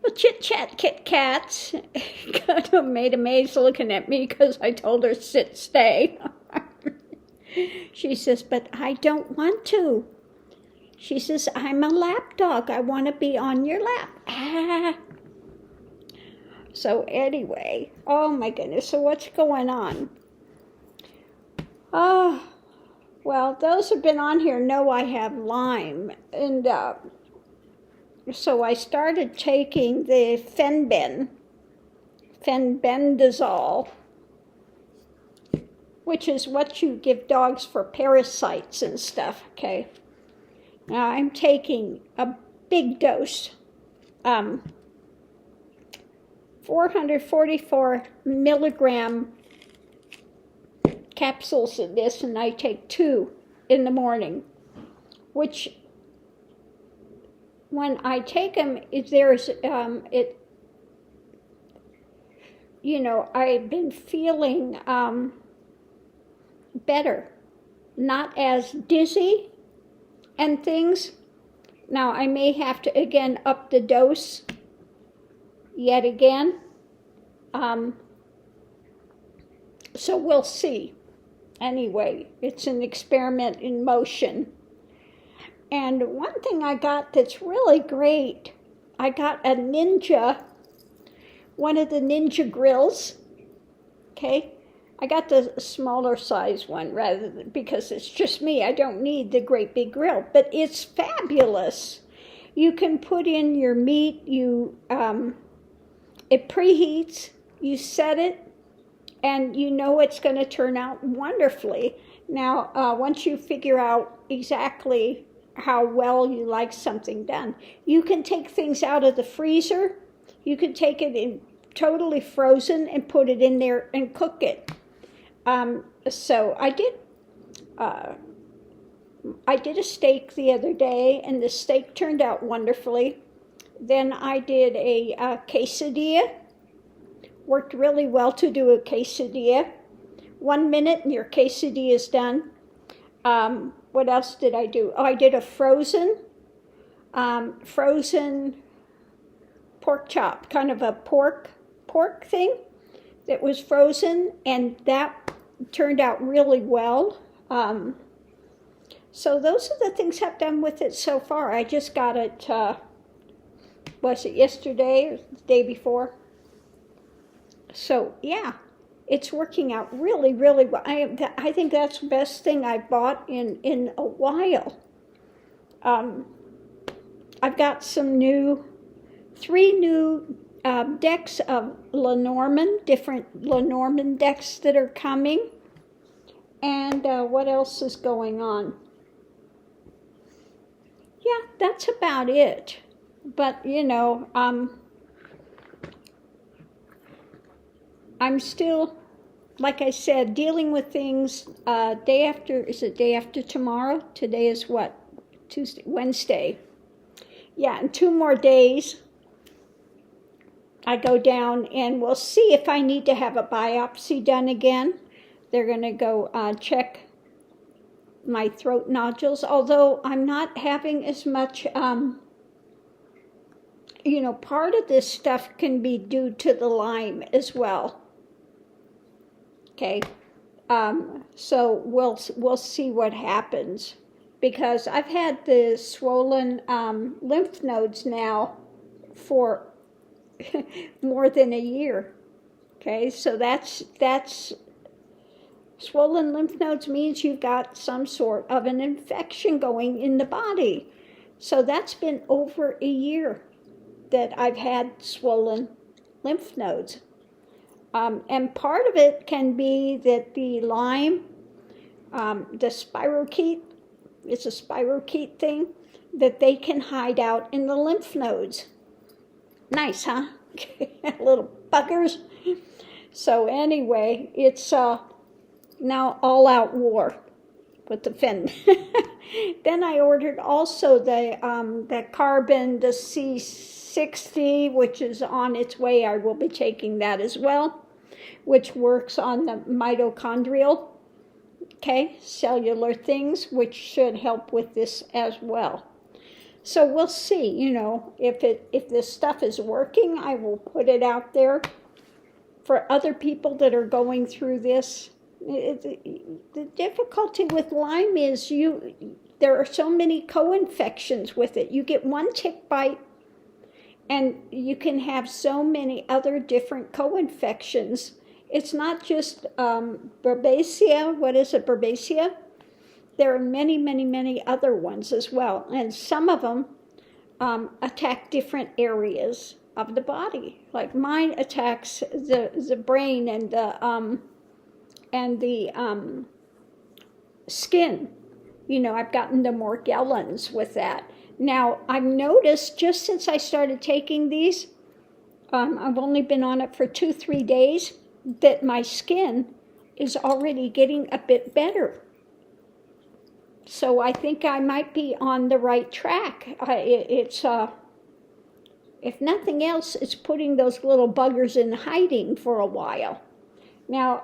Well, Chit Chat Kit Kats kind of made a maze looking at me because I told her sit, stay. She says, but I don't want to. She says, I'm a lap dog. I want to be on your lap. Ah. So anyway, oh my goodness, so what's going on? Oh, well, those who've been on here know I have Lyme. And so I started taking the fenbendazole, which is what you give dogs for parasites and stuff, okay? Now I'm taking a big dose, 444 milligram capsules of this, and I take 2 in the morning, which when I take them, there's, I've been feeling better, not as dizzy and things. Now I may have to again up the dose yet again. So we'll see. Anyway, it's an experiment in motion. And one thing I got that's really great, I got a one of the Ninja grills, okay? I got the smaller size one because it's just me. I don't need the great big grill, but it's fabulous. You can put in your meat, it preheats, you set it, and you know it's going to turn out wonderfully. Now, once you figure out exactly how well you like something done, you can take things out of the freezer. You can take it in totally frozen and put it in there and cook it. So I did a steak the other day, and the steak turned out wonderfully. Then I did a quesadilla. Worked really well to do a quesadilla. 1 minute and your quesadilla is done. What else did I do? Oh, I did a frozen pork chop, kind of a pork thing that was frozen, and that turned out really well. So those are the things I've done with it so far. I just got it, was it yesterday or the day before? So yeah, it's working out really, really well. I think that's the best thing I bought in a while. I've got 3 new decks of Lenormand, different Lenormand decks that are coming. And what else is going on? Yeah, that's about it. But, I'm still, like I said, dealing with things day after tomorrow? Today is what? Tuesday, Wednesday. Yeah, in 2 more days, I go down and we'll see if I need to have a biopsy done again. They're going to go check my throat nodules, although I'm not having as much, part of this stuff can be due to the Lyme as well. Okay, so we'll see what happens, because I've had the swollen lymph nodes now for more than a year. Okay, so that's swollen lymph nodes means you've got some sort of an infection going in the body. So that's been over a year that I've had swollen lymph nodes. And part of it can be that the Lyme, the spirochete, it's a spirochete thing, that they can hide out in the lymph nodes. Nice, huh? Little buggers. So anyway, it's now all-out war with the fen. Then I ordered also the carbon, the C60, which is on its way. I will be taking that as well, which works on the mitochondrial, cellular things, which should help with this as well. So we'll see, if this stuff is working, I will put it out there for other people that are going through this. The difficulty with Lyme is there are so many co-infections with it. You get one tick bite and you can have so many other different co-infections. It's not just Babesia. What is it, Babesia? There are many, many, many other ones as well. And some of them attack different areas of the body. Like mine attacks the brain and the skin. I've gotten the Morgellons with that. Now, I've noticed just since I started taking these, I've only been on it for 2-3 days, that my skin is already getting a bit better. So I think I might be on the right track. It's if nothing else, it's putting those little buggers in hiding for a while. Now,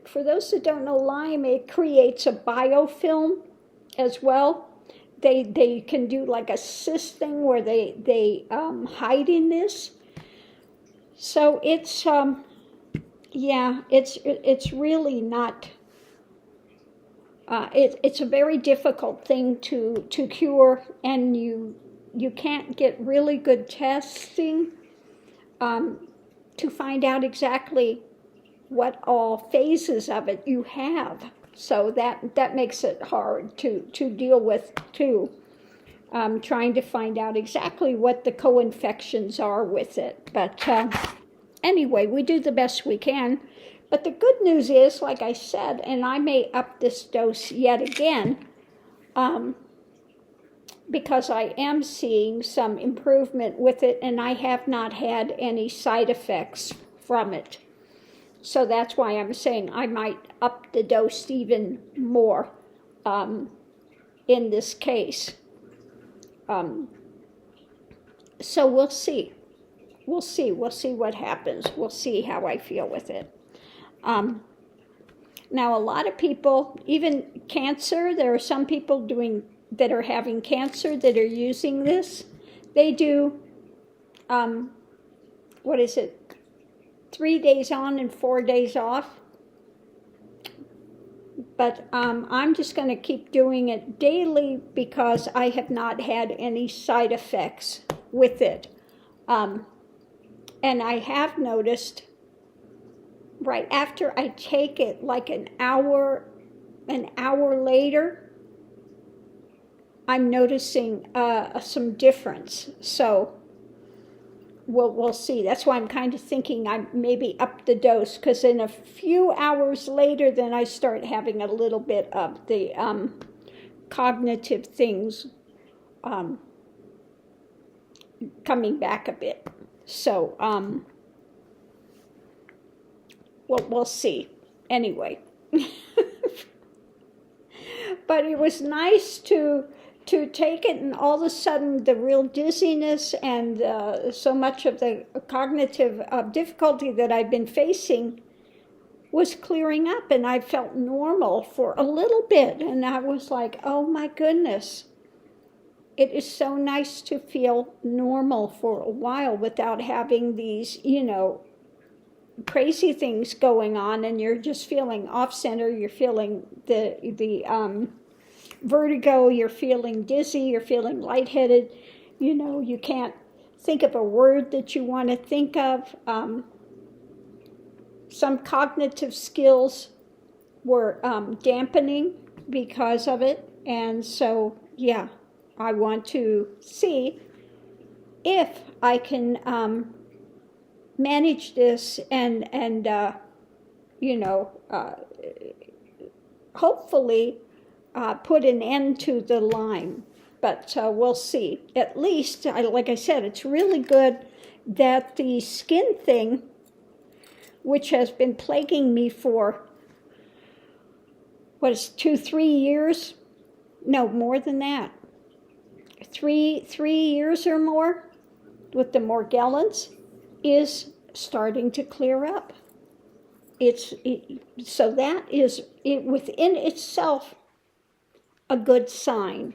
for those that don't know Lyme, it creates a biofilm as well. They can do like a cyst thing where they hide in this. So it's it's really not. It's a very difficult thing to cure, and you can't get really good testing to find out exactly what all phases of it you have. So that makes it hard to deal with too. Trying to find out exactly what the co-infections are with it. But anyway, we do the best we can. But the good news is, like I said, and I may up this dose yet again, because I am seeing some improvement with it, and I have not had any side effects from it. So that's why I'm saying I might up the dose even more in this case. So we'll see. We'll see what happens. We'll see how I feel with it. Now, a lot of people, even cancer, there are some people that are having cancer that are using this. They do, 3 days on and 4 days off. But I'm just going to keep doing it daily because I have not had any side effects with it. And I have noticed right after I take it, like an hour later, I'm noticing some difference. So we'll see. That's why I'm kind of thinking I maybe up the dose, because in a few hours later, then I start having a little bit of the cognitive things coming back a bit. So we'll see. Anyway, but it was nice to take it, and all of a sudden the real dizziness and so much of the cognitive difficulty that I've been facing was clearing up, and I felt normal for a little bit, and I was like, oh my goodness, it is so nice to feel normal for a while without having these, crazy things going on, and you're just feeling off center, you're feeling the vertigo, you're feeling dizzy, you're feeling lightheaded, you can't think of a word that you want to think of. Some cognitive skills were dampening because of it, and so I want to see if I can manage this and hopefully put an end to the Lyme. But we'll see. At least, like I said, it's really good that the skin thing, which has been plaguing me for, 2-3 years? No, more than that. 3 years or more with the Morgellons, is starting to clear up. So that is within itself a good sign.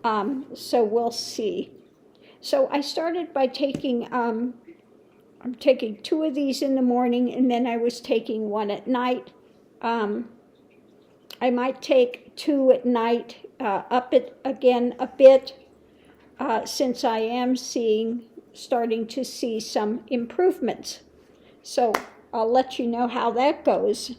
So we'll see. So I started by taking, I'm taking 2 of these in the morning, and then I was taking 1 at night. I might take 2 at night, up it again a bit, since I am starting to see some improvements. So I'll let you know how that goes.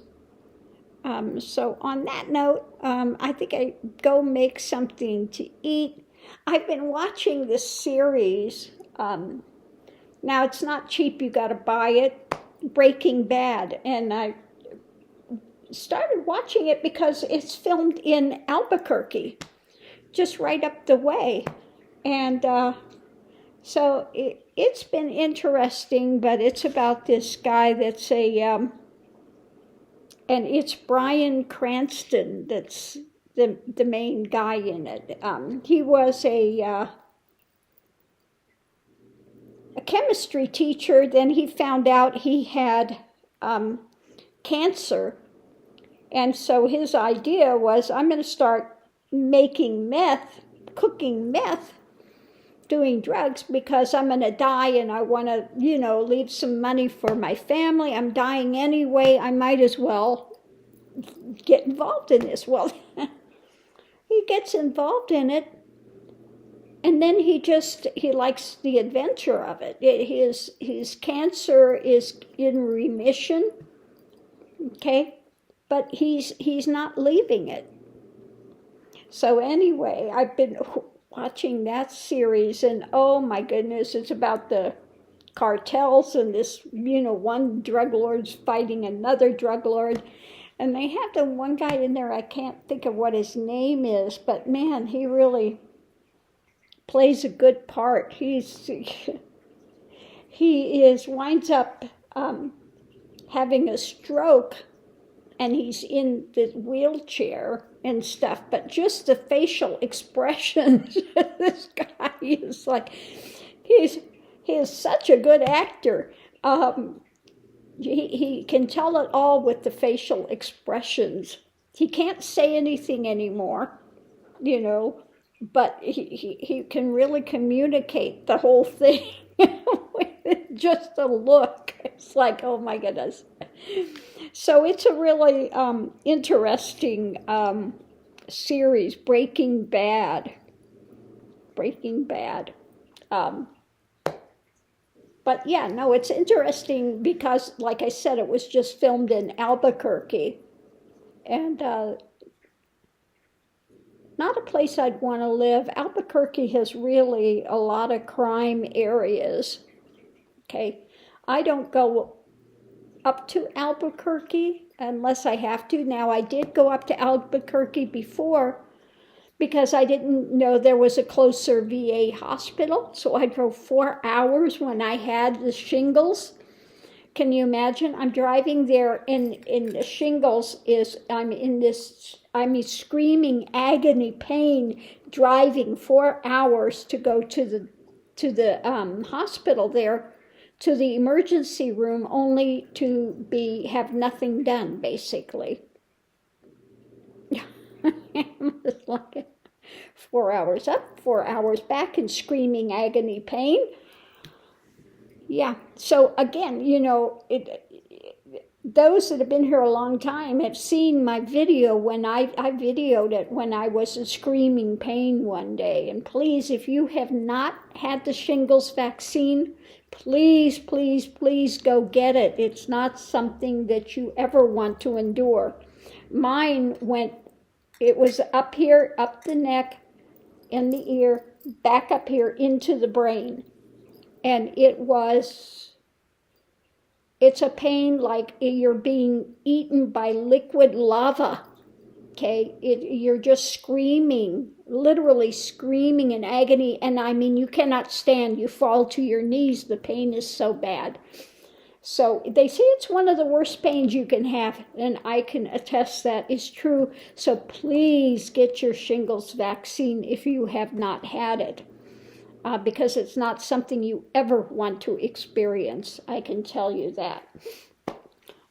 So on that note, I think I go make something to eat. I've been watching this series. Now it's not cheap, you gotta buy it, Breaking Bad. And I started watching it because it's filmed in Albuquerque, just right up the way. And so it's been interesting, but it's about this guy that's and it's Bryan Cranston that's the main guy in it. He was a chemistry teacher. Then he found out he had cancer. And so his idea was, I'm going to start making meth, cooking meth, doing drugs, because I'm going to die and I want to, leave some money for my family. I'm dying anyway. I might as well get involved in this. Well, he gets involved in it, and then he likes the adventure of it. His cancer is in remission, okay, but he's not leaving it. So anyway, I've been watching that series, and oh my goodness, it's about the cartels and this, one drug lord's fighting another drug lord. And they have the one guy in there, I can't think of what his name is, but man, he really plays a good part. He winds up having a stroke, and he's in the wheelchair and stuff, but just the facial expressions, this guy is like, he is such a good actor. He can tell it all with the facial expressions. He can't say anything anymore, but he can really communicate the whole thing with just a look. It's like, oh my goodness. So it's a really interesting series, Breaking Bad. But yeah, no, it's interesting because, like I said, it was just filmed in Albuquerque. And not a place I'd want to live. Albuquerque has really a lot of crime areas. Okay, I don't go up to Albuquerque unless I have to. Now, I did go up to Albuquerque before because I didn't know there was a closer VA hospital. So I drove 4 hours when I had the shingles. Can you imagine? I'm driving there, and the shingles I'm in screaming agony pain, driving 4 hours to go to the hospital there, to the emergency room, only to have nothing done, basically. It's like 4 hours up, 4 hours back in screaming agony pain. Yeah, so again, those that have been here a long time have seen my video when I videoed it when I was in screaming pain one day. And please, if you have not had the shingles vaccine, please, please, please go get it. It's not something that you ever want to endure. Mine it was up here, up the neck, in the ear, back up here into the brain. And it's a pain like you're being eaten by liquid lava, okay? You're just screaming, literally screaming in agony, and I mean, you cannot stand. You fall to your knees. The pain is so bad. So they say it's one of the worst pains you can have, and I can attest that is true. So please get your shingles vaccine if you have not had it. Because it's not something you ever want to experience, I can tell you that.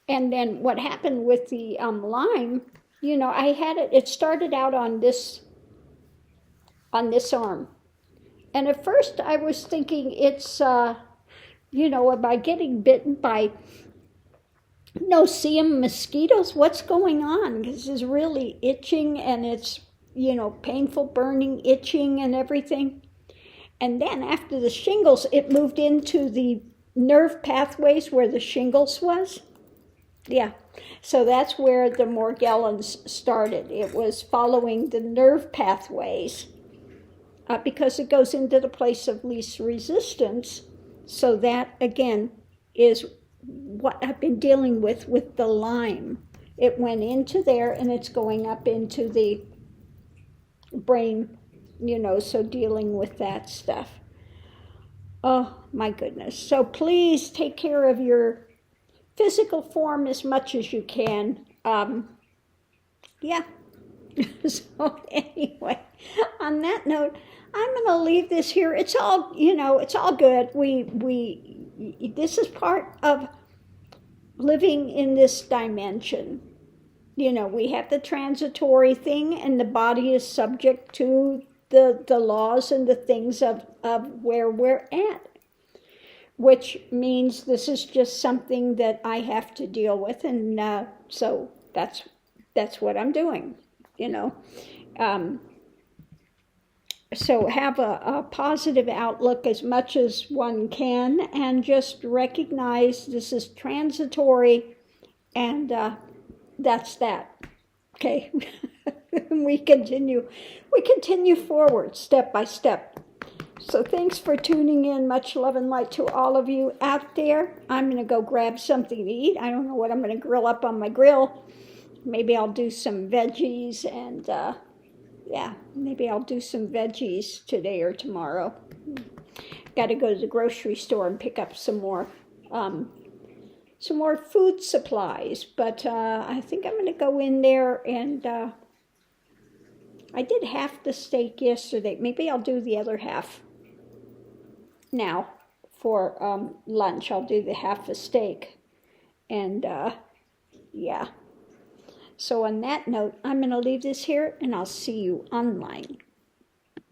And then what happened with the Lyme, I had it started out on this on this arm. And at first I was thinking it's, am I getting bitten by no-see-um mosquitoes? What's going on? This is really itching, and it's, painful, burning, itching, and everything. And then after the shingles, it moved into the nerve pathways where the shingles was. Yeah, so that's where the Morgellons started. It was following the nerve pathways because it goes into the place of least resistance. So that, again, is what I've been dealing with the Lyme. It went into there, and it's going up into the brain, so dealing with that stuff. Oh, my goodness. So please take care of your physical form as much as you can. Yeah. So anyway, on that note, I'm going to leave this here. It's all, it's all good. This is part of living in this dimension. We have the transitory thing, and the body is subject to the laws and the things of where we're at, which means this is just something that I have to deal with, and so that's what I'm doing, So have a positive outlook as much as one can, and just recognize this is transitory, and that's that. Okay. we continue forward step by step. So thanks for tuning in. Much love and light to all of you out there. I'm going to go grab something to eat. I don't know what I'm going to grill up on my grill. Maybe I'll do some veggies, and maybe I'll do some veggies today or tomorrow. Got to go to the grocery store and pick up some more food supplies, but I think I'm going to go in there, and I did half the steak yesterday. Maybe I'll do the other half now for lunch. I'll do the half a steak, and yeah. So on that note, I'm going to leave this here, and I'll see you online.